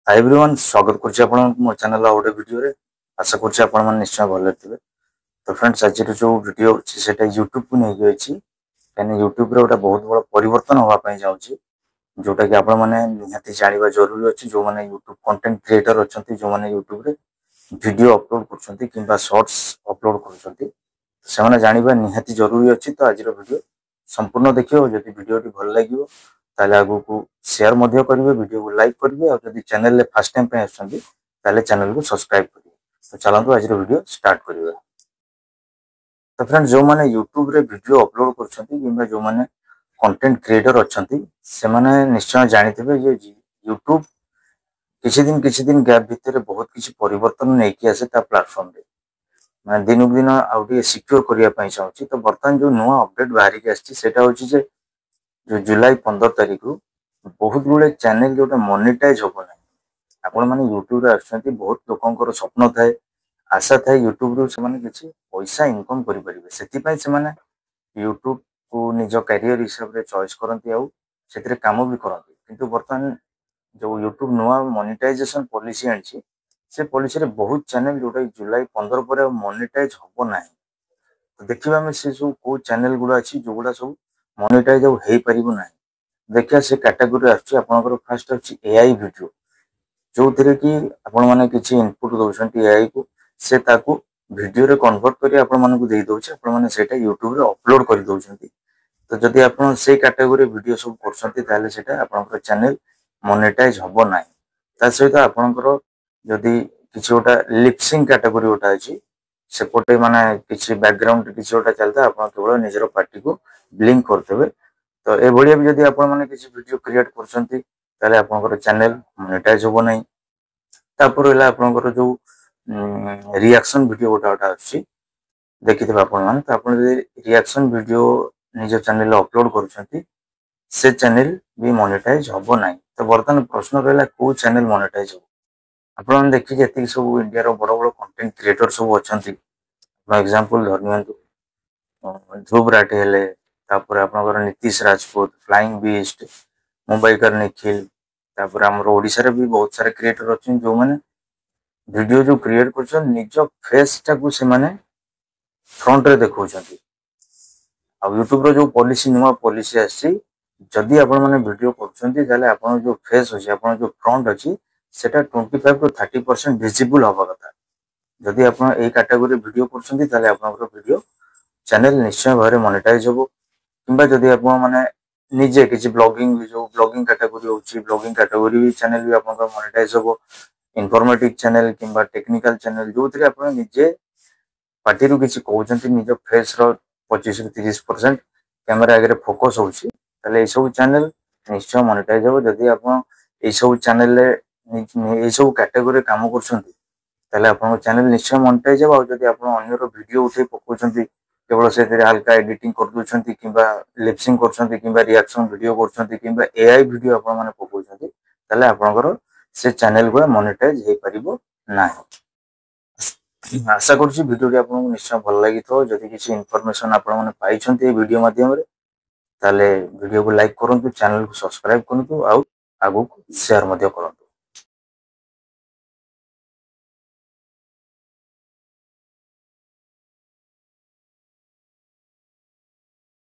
Hi everyone स्वागत करछि आपण मो चैनल आउटे वीडियो रे। आशा करछि आपण मन निश्चय भले थिबे। तो फ्रेंड्स आज जो वीडियो अछि सेटा YouTube को नै गयछि काने YouTube रे ओटा बहुत बड़ परिवर्तन होवा पई जाउछि जोटा कि आपण माने निहाती जानिबा जरूरी अछि। जो माने YouTube कंटेंट क्रिएटर अछंती जो माने YouTube रे वीडियो अपलोड करछंती किबा शॉर्ट्स अपलोड करछंती से माने जानिबा निहाती जरूरी अछि। तो आज रो वीडियो संपूर्ण देखियो। जदि वीडियो टी भल लागिवो ताले आगु को शेयर मध्य करिवे, वीडियो को लाइक करिवे और जदि चैनल ले फर्स्ट टाइम पे आछंती ताले चैनल को सब्सक्राइब करिवे। तो चलंतु आज रो वीडियो स्टार्ट करिवे। तो फ्रेंड्स जो माने YouTube रे वीडियो अपलोड करछंती किबा जो माने कंटेंट क्रिएटर अछंती से माने निश्चय जानिथिबे जे YouTube किछि दिन गैप भितर बहुत किछि परिवर्तन नै कि आसे ता प्लेटफॉर्म रे माने दिन दिन आउटे सिक्योर करिया पई चाहूची। तो वर्तमान जो नुवा अपडेट बाहरी के आछि सेटा होची जे जो जुलाई 15 तारिख को बहुत गुड़े चैनल जो मोनेटाइज होबो नै। आपण माने YouTube रे आछंती बहुत लोकंकर स्वप्न थाए, आशा थाए YouTube रो से माने किछि पैसा इनकम करि परिबे। सेति पई से माने YouTube को निज करियर हिसाब रे चॉइस करंती आउ सेतिरे काम भी करंती। किंतु वर्तमान जो YouTube नुवा मोनेटाइजेशन पॉलिसी आछि से पॉलिसी रे बहुत चैनल जोटा जुलाई 15 पर मोनेटाइज होबो नै। तो देखिबा में से जो को चैनल गुडा अछि जो गुडा सब मोनेटाइज हो हेई परिबो नै। देखिया से कैटेगरी आछि आपनकर फर्स्ट अछि एआई वीडियो जो थिरे कि आपण माने किछि इनपुट दोछंती एआई को से ताको वीडियो रे कन्वर्ट करी आपण माने को देई दोछ। आपण माने सेटा YouTube रे अपलोड करि दोछंती। तो जदि आपण से कैटेगरी वीडियो सब करछंती ताले सेटा आपनकर चैनल मोनेटाइज होबो नै। ता सहित आपनकर जदि किछि ओटा लिपसिंग कैटेगरी ओटा अछि सेपटे माने किछि बैकग्राउंड किछि ओटा चलता आपण केवल निजरो पार्टी को ब्लिंक करथबे। तो ए भलिया भी जदि आपण माने किछि वीडियो क्रिएट करछंती ताले आपनकर चैनल मोनेटाइज होबो नै। तापर हला आपनकर जो रिएक्शन वीडियो ओटा अछि देखिथिबे आपण माने तो आपण रिएक्शन वीडियो निज चैनल अपलोड करछंती से चैनल भी मोनेटाइज होबो नै। तो वर्तमान प्रश्न रहला को चैनल मोनेटाइज हो आपण माने देखि जेति सब इंडिया रो बड़ बड़ कंटेंट क्रिएटर सब अछंती। फॉर एग्जांपल धरनियंतु ध्रुव राठी हेले, तापर आपनकर नीतीश राजपूत, फ्लाइंग बीस्ट, मुंबई कर निखिल, तापर हमर ओडिसा रे भी बहुत सारे क्रिएटर अछन जो माने वीडियो जो क्रिएट करछन निज फेस टा को से माने फ्रंट रे देखौछंती। आ YouTube रो जो पॉलिसी नुवा पॉलिसी आसी जदि आपण माने वीडियो करछंती ताले आपण जो फेस अछि आपण जो फ्रंट अछि सेटा 25 टू 30% विजिबल होबा कथा। जदि आपण ए कैटेगरी वीडियो करछंती ताले आपनकर वीडियो चैनल निश्चय भारे मोनेटाइज होबो। किंबा जदि आपण माने निजे किछि ब्लॉगिंग जो ब्लॉगिंग कैटेगरी होछि ब्लॉगिंग कैटेगरी भी चैनल भी आपनकर मोनेटाइज होबो। इन्फॉर्मेटिव चैनल किंबा टेक्निकल चैनल जो थरे आपण निजे पार्टी रु किछि कहउछंती निज फेस रो 25 से 30% कैमरा आगे फोकस होछि ताले ए सब चैनल निश्चय मोनेटाइज होबो। जदि आपण ए सब चैनल ले ए सब कैटेगरी काम करछंती ताले आपण चैनल निश्चय मोनेटाइज होबो। जदि आपण अन्य रो वीडियो उठे पकोछंती केवल से हल्का एडिटिंग कर दोछंती किंबा लिपसिंग करछंती किंबा रिएक्शन वीडियो करछंती किंबा एआई वीडियो आपण माने पकोछंती ताले आपनकर से चैनल को मोनेटाइज हे परिबो नाही। आशा करछि वीडियो टी आपन निश्चय भल लागि तो। जदि किछि इन्फॉर्मेशन आपण माने पाइछंती ए वीडियो माध्यम रे ताले वीडियो को लाइक करंतु, चैनल को सब्सक्राइब करंतु आ आगु शेयर मध्य करंतु।